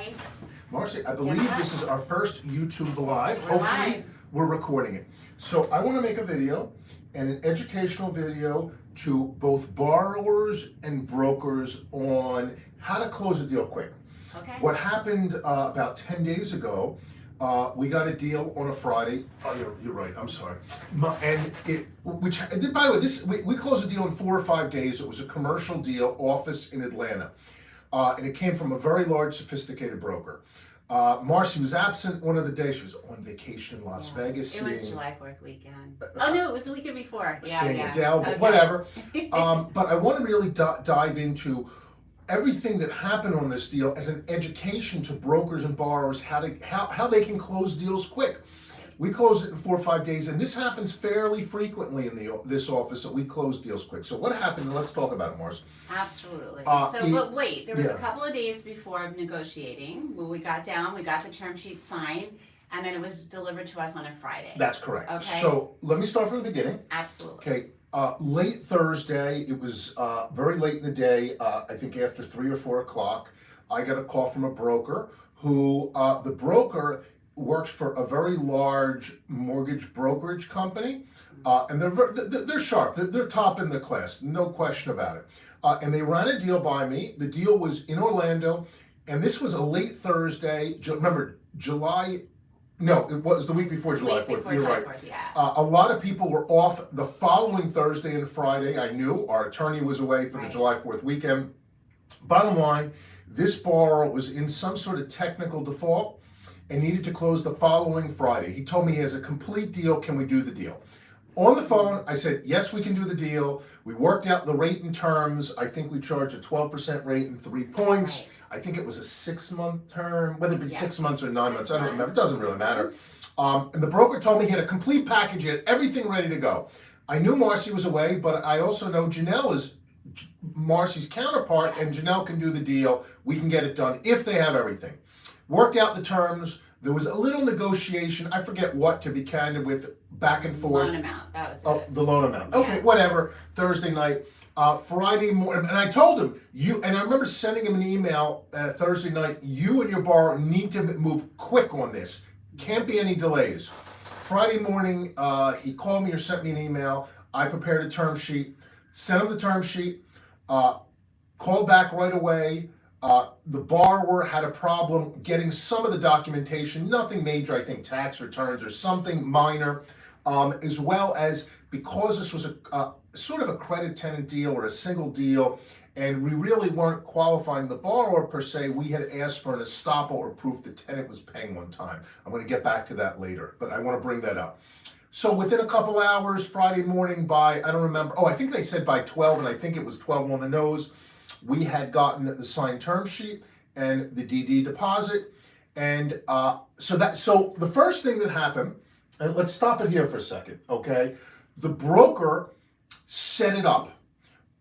Hi. Marcy, I believe this is our first YouTube Live. We're Hopefully, live. we're recording it. So I want to make a video, and an educational video to both borrowers and brokers on how to close a deal quick. Okay. What happened about 10 days ago, we got a deal on a Friday. Oh, you're right, I'm sorry. And by the way, we closed a deal in 4 or 5 days. It was a commercial deal, office in Atlanta. And it came from a very large, sophisticated broker. Marcy was absent one of the days. She was on vacation in Las Vegas. It was July 4th weekend. Oh no, it was the weekend before. Seeing Adele, but whatever. But I want to really dive into everything that happened on this deal as an education to brokers and borrowers how they can close deals quick. We closed it in 4 or 5 days, and this happens fairly frequently in this office that we close deals quick. So what happened? Let's talk about it, Mars. Absolutely. But wait, there was a couple of days before negotiating where we got down, we got the term sheet signed, and then it was delivered to us on a Friday. That's correct. Okay. So let me start from the beginning. Absolutely. Okay. Late Thursday, it was very late in the day, I think after 3 or 4 o'clock, I got a call from a broker who, the broker works for a very large mortgage brokerage company, and they're sharp, they're top in the class, no question about it. And they ran a deal by me. The deal was in Orlando, and this was a late Thursday, remember, no, it was the week before July 4th, you're right. Yeah. A lot of people were off the following Thursday and Friday. I knew our attorney was away for the July 4th weekend. Bottom line, this borrower was in some sort of technical default and needed to close the following Friday. He told me he has a complete deal, can we do the deal? On the phone, I said, yes, we can do the deal. We worked out the rate and terms. I think we charged a 12% rate and 3 points. Right. I think it was a 6-month term, whether it be 6 months or 9 months, I don't remember, it months. doesn't really matter. And the broker told me he had a complete package, he had everything ready to go. I knew Marcy was away, but I also know Janelle is Marcy's counterpart, and Janelle can do the deal. We can get it done if they have everything. Worked out the terms. There was a little negotiation, I forget what, to be candid with, back and forth. Loan amount, that was it. Oh, the loan amount. Yeah. Okay, whatever. Thursday night. Friday morning, and I told him, and I remember sending him an email Thursday night, you and your borrower need to move quick on this. Can't be any delays. Friday morning, he called me or sent me an email. I prepared a term sheet, sent him the term sheet, called back right away. The borrower had a problem getting some of the documentation, nothing major, I think tax returns or something minor, as well as because this was a sort of a credit tenant deal or a single deal, and we really weren't qualifying the borrower per se, we had asked for an estoppel or proof the tenant was paying on time. I'm going to get back to that later, but I want to bring that up. So within a couple hours, Friday morning by, I don't remember, I think they said by 12, and I think it was 12 on the nose, we had gotten the signed term sheet and the DD deposit. And so the first thing that happened, and let's stop it here for a second, okay? The broker set it up.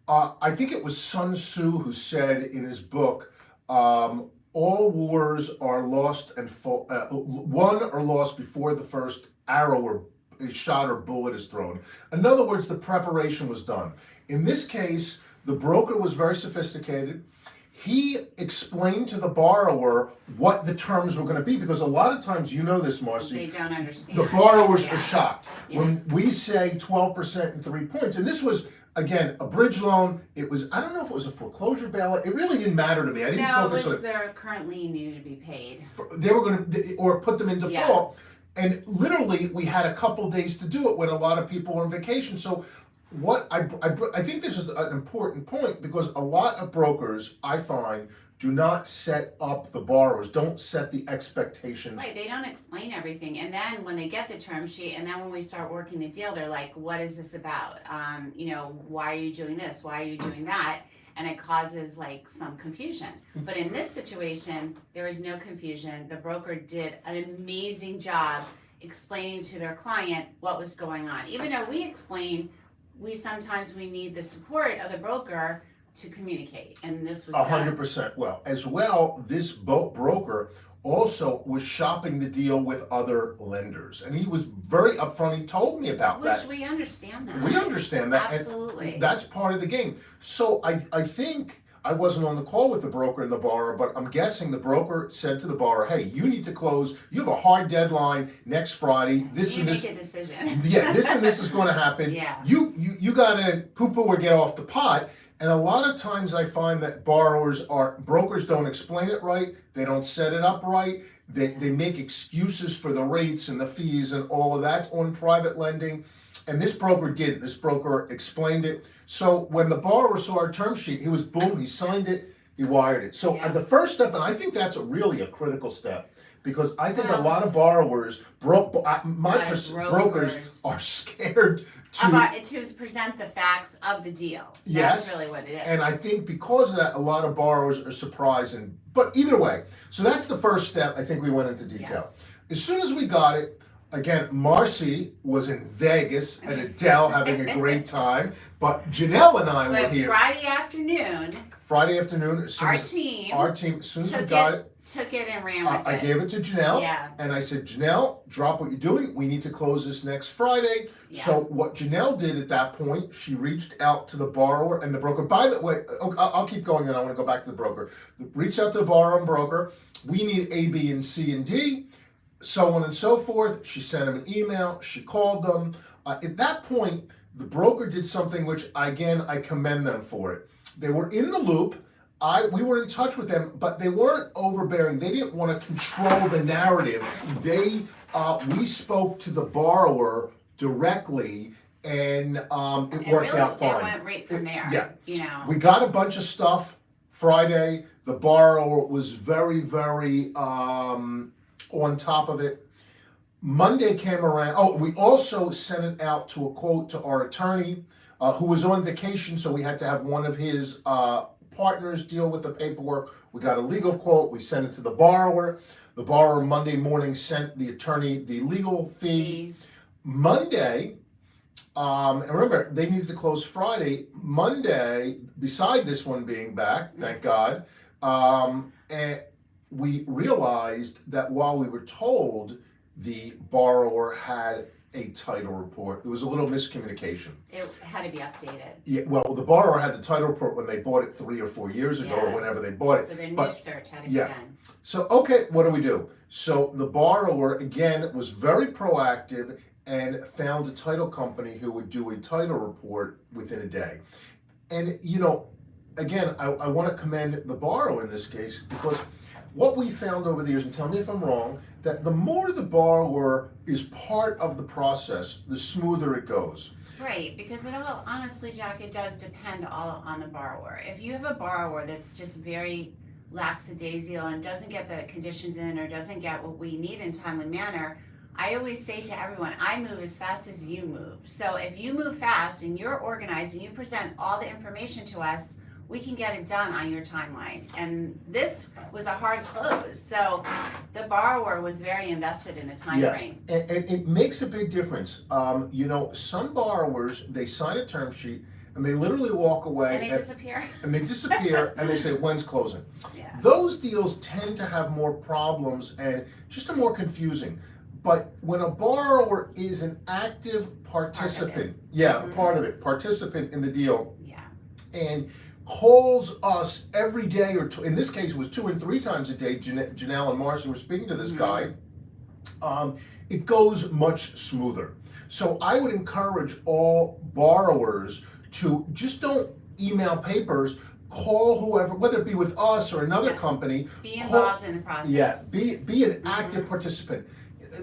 I think it was Sun Tzu who said in his book, all wars are lost and won or lost before the first arrow is shot or bullet is thrown. In other words, the preparation was done. In this case, the broker was very sophisticated. He explained to the borrower what the terms were going to be, because a lot of times, you know this, Marcy, They don't understand. the borrowers are shocked Yeah. when we say 12% and 3 points. And this was, again, a bridge loan. It was, I don't know if it was a foreclosure bailout. It really didn't matter to me. I didn't No, it focus on was it. their current lien needed to be paid. They were going to, or put them in default. And literally, we had a couple days to do it when a lot of people were on vacation. So what I think this is an important point, because a lot of brokers, I find, do not set up the borrowers, don't set the expectations. Right, they don't explain everything, and then when they get the term sheet, and then when we start working the deal, they're like, what is this about? Why are you doing this? Why are you doing that? And it causes like some confusion. But in this situation, there is no confusion. The broker did an amazing job explaining to their client what was going on. Even though we explain, sometimes we need the support of the broker to communicate, and this was done. 100%. Well, as well, this broker also was shopping the deal with other lenders, and he was very upfront. He told me about that. Which we understand that. We understand that. Absolutely. And that's part of the game. So I think I wasn't on the call with the broker and the borrower, but I'm guessing the broker said to the borrower, hey, you need to close. You have a hard deadline next Friday. This You and make this. a decision. Yeah, this and this is going to happen. Yeah. You got to poo-poo or get off the pot. And a lot of times I find that brokers don't explain it right. They don't set it up right. They make excuses for the rates and the fees and all of that on private lending. And this broker did. This broker explained it. So when the borrower saw our term sheet, he was boom, he signed it, he wired it. So Yeah. the first step, and I think that's really a critical step, because I think a Well, lot of borrowers, brokers brokers are scared to present the facts of the deal. Yes. That's really what it is. and I think because of that, a lot of borrowers are surprised. But either way, so that's the first step. I think we went into detail. Yes. As soon as we got it, again, Marcy was in Vegas at Adele having a great time, but Janelle and I were But here Friday afternoon, Friday afternoon. As soon our as team as soon as we took got it, and ran with I it. gave it to Janelle, Yeah. and I said, Janelle, drop what you're doing. We need to close this next Friday. Yeah. So what Janelle did at that point, she reached out to the borrower and the broker. By the way, I'll keep going, and I want to go back to the broker. Reach out to the borrower and broker. We need A, B, and C, and D, so on and so forth. She sent him an email. She called them. At that point, the broker did something which, again, I commend them for it. They were in the loop. We were in touch with them, but they weren't overbearing. They didn't want to control the narrative. We spoke to the borrower directly, and it worked really, out fine. It went right from there. Yeah. You know. We got a bunch of stuff Friday. The borrower was very, very on top of it. Monday came around. Oh, we also sent it out to a quote to our attorney, who was on vacation, so we had to have one of his partners deal with the paperwork. We got a legal quote. We sent it to the borrower. The borrower Monday morning sent the attorney the legal fee. Monday, and remember, they needed to close Friday. Monday, beside this one being back, thank God, and we realized that while we were told the borrower had a title report, there was a little miscommunication. It had to be updated. Yeah, well, the borrower had the title report when they bought it 3 or 4 years ago, or Yeah. whenever they bought it. So their new But search had to yeah. be done. So, okay, what do? So the borrower, again, was very proactive and found a title company who would do a title report within a day. And, again, I want to commend the borrower in this case, because what we found over the years, and tell me if I'm wrong, that the more the borrower is part of the process, the smoother it goes. Right, because it all, honestly, Jack, it does depend all on the borrower. If you have a borrower that's just very lackadaisical and doesn't get the conditions in or doesn't get what we need in a timely manner, I always say to everyone, I move as fast as you move. So if you move fast and you're organized and you present all the information to us, we can get it done on your timeline. And this was a hard close, so the borrower was very invested in the time frame. And it makes a big difference. Some borrowers, they sign a term sheet and they literally walk away And they disappear. and they disappear and they say, when's closing? Yeah. Those deals tend to have more problems and just are more confusing. But when a borrower is an active participant, participant in the deal, Yeah. and calls us every day, or in this case it was 2 and 3 times a day, Janelle and Marcy were speaking to this guy, it goes much smoother. So I would encourage all borrowers to just don't email papers, call whoever, whether it be with us or another company. Be involved in the process. Yeah, be an active participant.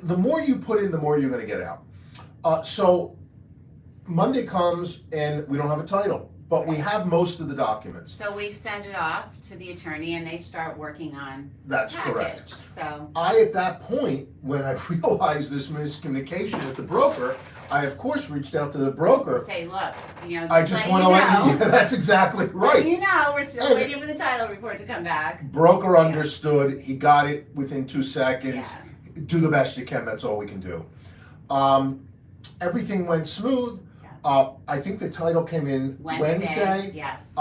The more you put in, the more you're going to get out. So Monday comes and we don't have a title, but we have most of the documents. So we send it off to the attorney and they start working on That's the package. correct. So At that point, when I realized this miscommunication with the broker, I of course reached out to the broker. say, look, I just want to let you know. That's exactly right. We're still waiting for the title report to come back. Broker understood. He got it within 2 seconds. Yeah. Do the best you can. That's all we can do. Everything went smooth. I think the title came in Wednesday. Yes.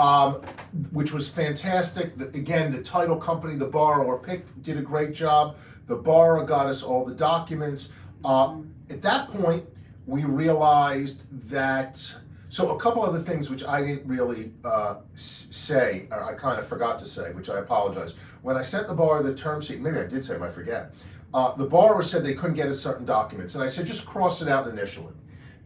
Which was fantastic. Again, the title company the borrower picked did a great job. The borrower got us all the documents. At that point, we realized that So a couple other things which I didn't really say, or I kind of forgot to say, which I apologize. When I sent the borrower the term sheet, maybe I did say them, I forget. The borrower said they couldn't get us certain documents, and I said just cross it out and initial it.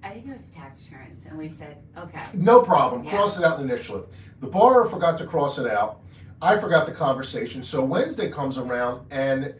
I think it was tax insurance, and we said, okay. No problem, Yeah. cross it out and initial it. The borrower forgot to cross it out. I forgot the conversation. So Wednesday comes around and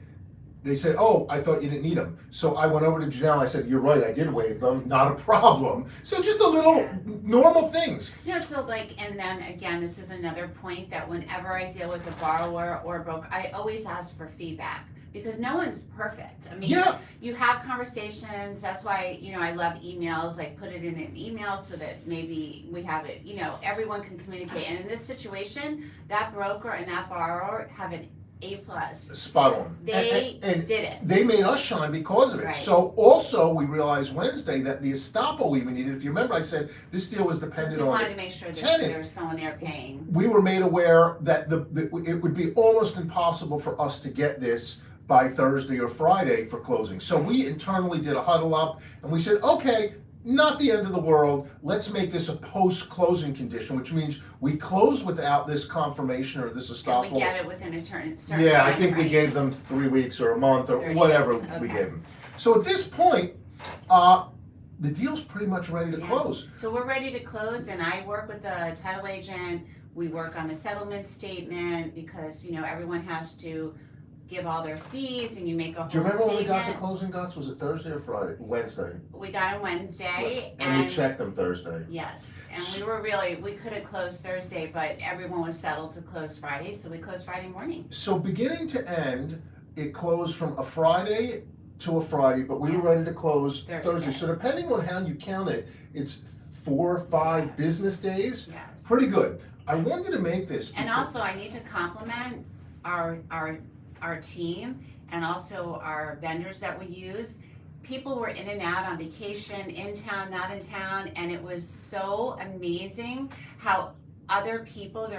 they said, oh, I thought you didn't need them. So I went over to Janelle. I said, you're right, I did waive them. Not a problem. So just a little Yeah. normal things. Yeah, so like, and then again, this is another point that whenever I deal with a borrower or a broker, I always ask for feedback. Because no one's perfect. I mean, Yeah. you have conversations. That's why, I love emails. Like, put it in an email so that maybe we have it, everyone can communicate. And in this situation, that broker and that borrower have an A+. Spot on. They and did it. They made us shine because of it. Right. So also we realized Wednesday that the estoppel we needed, if you remember I said this deal was Because dependent we on wanted it. to make sure that tenant. there was someone there paying. We were made aware that it would be almost impossible for us to get this by Thursday or Friday for closing. So we internally did a huddle up and we said, okay, not the end of the world. Let's make this a post-closing condition, which means we close without this confirmation or this estoppel. And we get it within a certain Yeah, I time think we frame. gave them 3 weeks or a month or 30 whatever days, we okay. gave them. So at this point, the deal's pretty much ready to Yeah. close. So we're ready to close, and I work with the title agent. We work on the settlement statement because, everyone has to give all their fees and you make a whole Do you remember when we got the statement. closing docs? Was it Thursday or Friday? Wednesday. We got on Wednesday And we checked them Thursday. yes, and we could have closed Thursday, but everyone was settled to close Friday, so we closed Friday morning. So beginning to end, it closed from a Friday to a Friday, but we were Yes. ready to close Thursday. Thursday. So depending on how you count it, it's 4 or 5 business days. Yes. Pretty good. I wanted to make this. And because- also, I need to compliment our team and also our vendors that we use. People were in and out on vacation, in town, not in town, and it was so amazing how other people,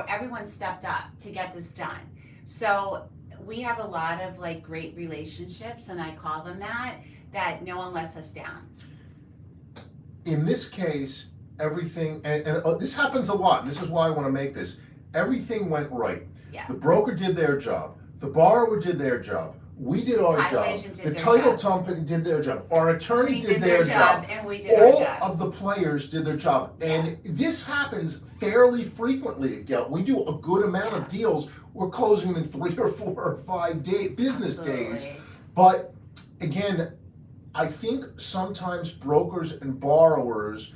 everyone stepped up to get this done. So we have a lot of great relationships, and I call them that no one lets us down. In this case, everything, and this happens a lot, and this is why I want to make this, everything went right. Yeah. The broker did their job, the borrower did their job, we did our Title job, agent did the their title job. company did their job, our attorney We did their job. and we did our All job. of the players did their job, and this happens fairly frequently at Gelt. We do a good amount of deals. We're closing them in 3 or 4 or 5 business days. Absolutely. But again, I think sometimes brokers and borrowers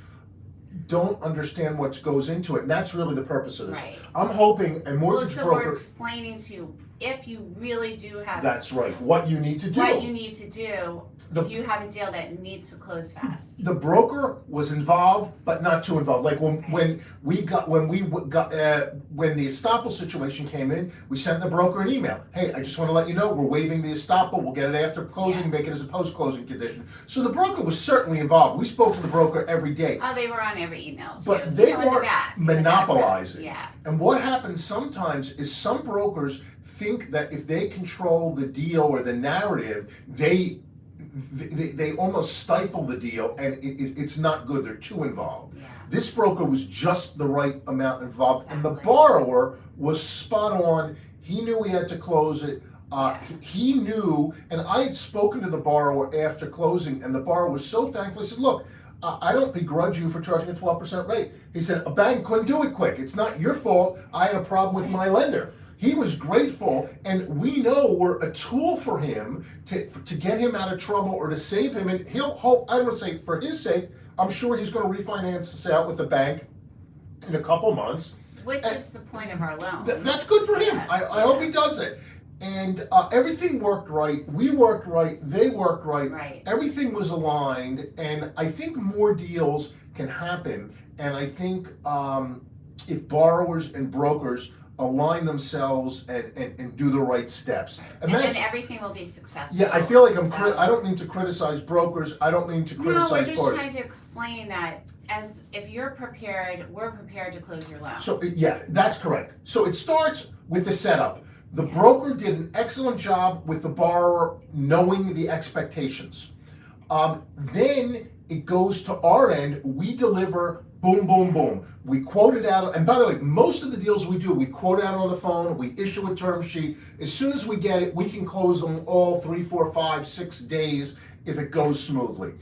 don't understand what goes into it, and that's really the purpose of this. Right. I'm hoping a Well, mortgage so we're broker. explaining to you, if you really do have That's right. What you need to do. what you need to do, The- if you have a deal that needs to close fast. The broker was involved, but not too involved. Like when the estoppel situation came in, we sent the broker an email. Hey, I just want to let you know we're waiving the estoppel. We'll get it after closing, make it as a post-closing condition. So the broker was certainly involved. We spoke to the broker every day. Oh, they were on every email too. But they In the weren't back, in the monopolizing. background. And what happens sometimes is some brokers think that if they control the deal or the narrative, they almost stifle the deal, and it's not good. They're too involved. Yeah. This broker was just the right amount involved, and the Exactly. borrower was spot on. He knew he had to close it. He knew, and I had spoken to the borrower after closing, and the borrower was so thankful. He said, look, I don't begrudge you for charging a 12% rate. He said, a bank couldn't do it quick. It's not your fault. I had a problem with my lender. He was grateful, and we know we're a tool for him to get him out of trouble or to save him. And he'll hope, I don't want to say for his sake, I'm sure he's going to refinance this out with the bank in a couple months. Which is the point of our loan. That's good for him. Yeah. I hope he does it. And everything worked right. We worked right. They worked right. Right. Everything was aligned. And I think more deals can happen. And I think if borrowers and brokers align themselves and do the right steps. And that's, then everything will be successful. yeah, I feel like So- I don't mean to criticize brokers. I don't mean to No, we're criticize just parties. trying to explain that if you're prepared, we're prepared to close your loan. So, yeah, that's correct. So it starts with the setup. The broker did an excellent job with the borrower knowing the expectations. Then it goes to our end. We deliver boom, boom, boom. We quote it out, and by the way, most of the deals we do, we quote out on the phone, we issue a term sheet. As soon as we get it, we can close them all 3, 4, 5, 6 days if it goes smoothly.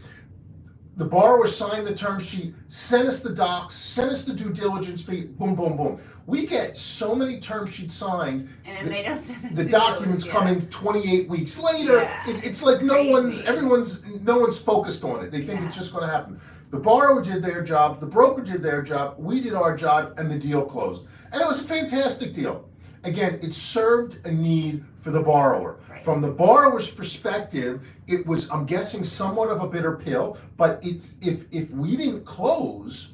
The borrower signed the term sheet, sent us the docs, sent us the due diligence fee, boom, boom, boom. We get so many term sheets signed. And then they don't send it The to documents you. come in 28 weeks later. Yeah. It's like no one's focused on it. They think it's just going to happen. The borrower did their job, the broker did their job, we did our job, and the deal closed. And it was a fantastic deal. Again, it served a need for the borrower. Right. From the borrower's perspective, it was, I'm guessing, somewhat of a bitter pill, but it's if we didn't close,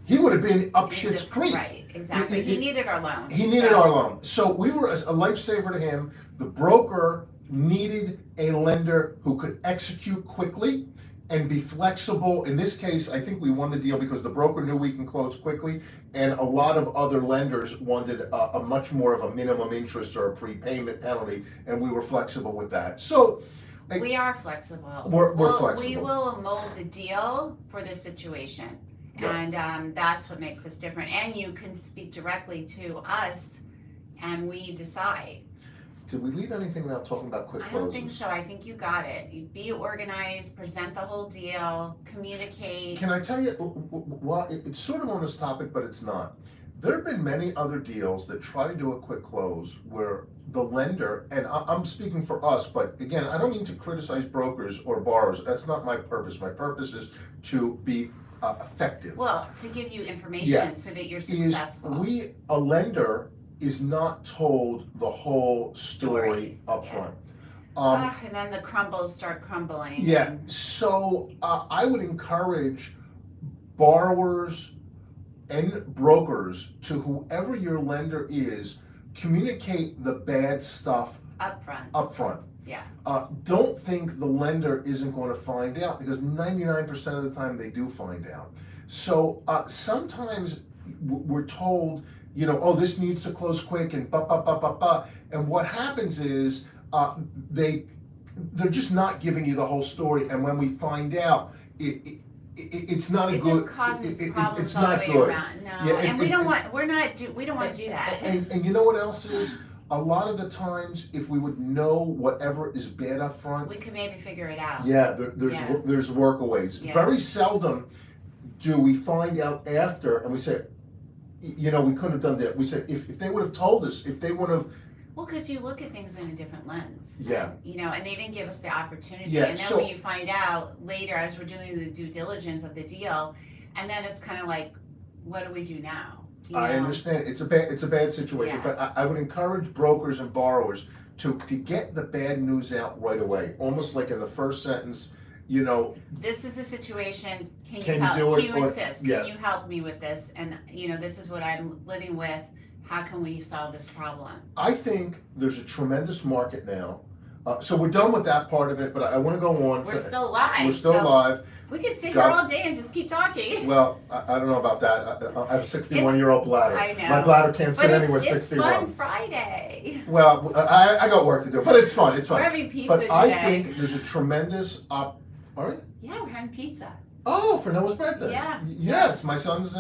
he would have been up shit's creek. Right, exactly. He needed our loan. He needed our loan. So we were a lifesaver to him. The broker needed a lender who could execute quickly and be flexible. In this case, I think we won the deal because the broker knew we can close quickly, and a lot of other lenders wanted a much more of a minimum interest or a prepayment penalty, and we were flexible with that. So We are flexible. We're Well, flexible. We will mold the deal for the situation. Yeah. And that's what makes us different. And you can speak directly to us and we decide. Did we leave anything without talking about quick I closes? don't think so. I think you got it. You be organized, present the whole deal, communicate. Can I tell you, it's sort of on this topic, but it's not. There have been many other deals that try to do a quick close where the lender, and I'm speaking for us, but again, I don't mean to criticize brokers or borrowers. That's not my purpose. My purpose is to be effective. Well, to give you information Yeah. so that you're Is successful. a lender is not told the whole story Story, up yeah. front. And then the crumbles start crumbling. Yeah, so I would encourage borrowers and brokers, to whoever your lender is, communicate the bad stuff Up front. up front. Yeah. Don't think the lender isn't going to find out, because 99% of the time they do find out. So sometimes we're told, oh, this needs to close quick and and what happens is they're just not giving you the whole story, and when we find out, it's not a It good. just causes it's problems all not the way good. around. No, Yeah, and we don't want to do that. And you know what else is? A lot of the times, if we would know whatever is bad up front, We could maybe figure it out. yeah, Yeah. there's workaways. Yeah. Very seldom do we find out after and we say, we couldn't have done that. We said, if they would have told us, if they would have, Well, because you look at things in a different lens. Yeah. And they didn't give us the opportunity. Yeah, And then so- when you find out later, as we're doing the due diligence of the deal, and then it's kind of like, what do we do now? I understand, it's a bad situation, Yeah. but I would encourage brokers and borrowers to get the bad news out right away, almost like in the first sentence, This is a situation. Can Can you you help? do it, Can you or- assist? yeah. Can you help me with this? And this is what I'm living with. How can we solve this problem? I think there's a tremendous market now. So we're done with that part of it, but I want to go on. We're still live. We're still so live. We could sit Got here it. all day and just keep talking. Well, I don't know about that. I have a 61-year-old bladder. I know. My bladder can't sit But anywhere it's 61. fun Friday. Well, I got work to do, but it's fun. It's We're fun. having pizza But today. I think there's a tremendous All right. Yeah, we're having pizza. Oh, for Noah's birthday. Yeah. Yeah, it's my son's.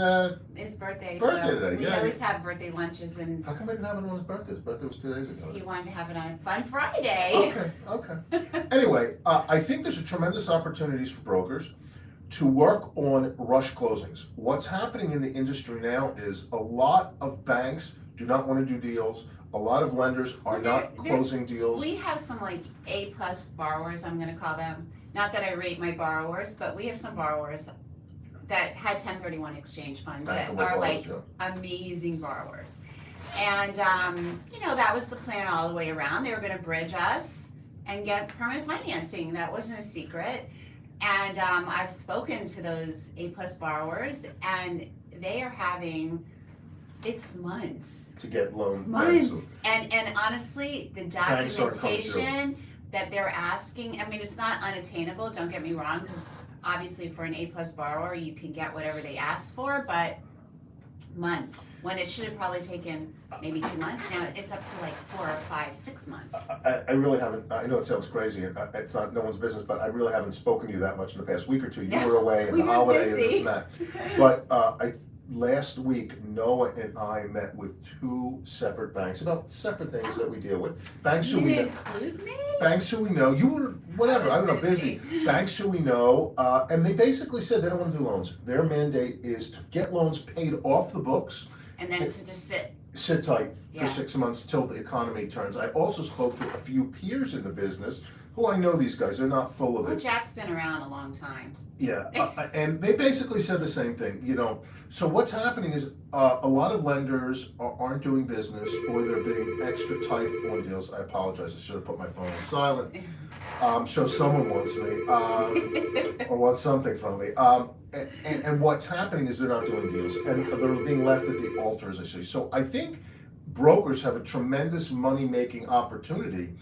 His birthday. Birthday so today, we yeah. always have birthday lunches, and How come I didn't have it on his birthday? His birthday was 2 days he ago. wanted to have it on Fun Friday. Okay. Anyway, I think there's a tremendous opportunities for brokers to work on rush closings. What's happening in the industry now is a lot of banks do not want to do deals. A lot of lenders are Well, not they're- closing deals. We have some like A+ borrowers, I'm gonna call them. Not that I rate my borrowers, but we have some borrowers that had 1031 exchange funds that Bankable are borrowers, like yeah. amazing borrowers. And that was the plan all the way around. They were gonna bridge us and get permanent financing. That wasn't a secret. And I've spoken to those A+ borrowers, and they are having, it's months. To get loan. Months. And honestly, the Banks aren't coming through. documentation that they're asking, I mean, it's not unattainable, don't get me wrong, because obviously for an A+ borrower, you can get whatever they ask for, but months, when it should have probably taken maybe 2 months. Now it's up to like 4 or 5, 6 months. I really haven't, I know it sounds crazy, it's not no one's business, but I really haven't spoken to you that much in the past week or two. You were away and We the were holiday and this busy. and that. But last week, Noah and I met with two separate banks about separate things that we deal with. Banks who You we know. include me? Banks who we know, you were, whatever, I don't know, busy. Banks who we know, and they basically said they don't want to do loans. Their mandate is to get loans paid off the books, And then to just sit tight Yeah. for 6 months till the economy turns. I also spoke to a few peers in the business who I know these guys, they're not full of well, it. Jack's been around a long time. Yeah, and they basically said the same thing, you know. So what's happening is a lot of lenders aren't doing business or they're being extra tight on deals. I apologize, I should have put my phone on silent. So someone wants me, or wants something from me. And what's happening is they're not doing deals and they're being left at the altar, as I say. So I think brokers have a tremendous money-making opportunity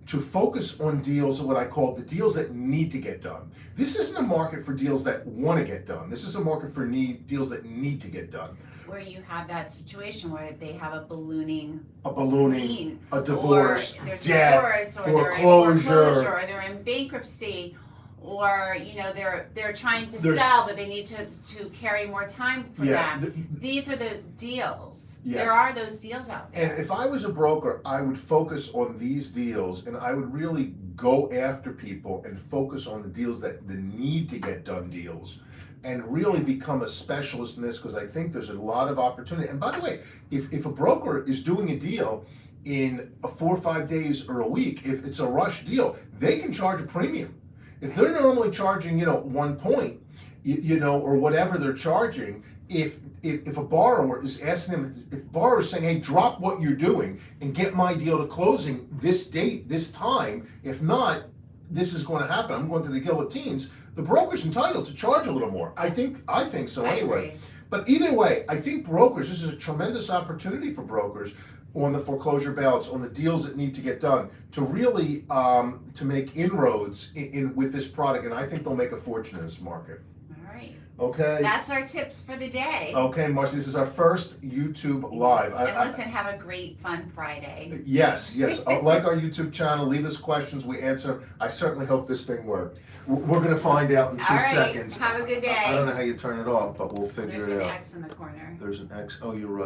to focus on deals, what I call the deals that need to get done. This isn't a market for deals that want to get done. This is a market for deals that need to get done. Where you have that situation where they have a ballooning lien, a or divorce, there's death, divorce, or they're in foreclosure. foreclosure, or they're in bankruptcy, or you know they're trying to sell, but they need to carry more time for them. These are the deals. Yeah. There are those deals out there. And if I was a broker, I would focus on these deals and I would really go after people and focus on the deals that the need to get done deals and really become a specialist in this because I think there's a lot of opportunity. And by the way, if a broker is doing a deal in 4 or 5 days or a week, if it's a rush deal, they can charge a premium. If they're normally charging, 1 point, or whatever they're charging, if a borrower is asking them, if borrower is saying, hey, drop what you're doing and get my deal to closing this date, this time, if not, this is going to happen, I'm going to the guillotines, the broker's entitled to charge a little more. I think so anyway. Agree. But either way, I think brokers, this is a tremendous opportunity for brokers on the foreclosure ballots, on the deals that need to get done, to really to make inroads in with this product, and I think they'll make a fortune in this market. All right. Okay. That's our tips for the day. Okay, Marcy, this is our first YouTube live. And listen, have a great, fun Friday. Yes. Like our YouTube channel, leave us questions, we answer. I certainly hope this thing worked. We're going to find out in 2 All right. seconds. Have a good day. I don't know how you turn it off, but we'll figure There's it an out. X in the corner. There's an X. Oh, you're right.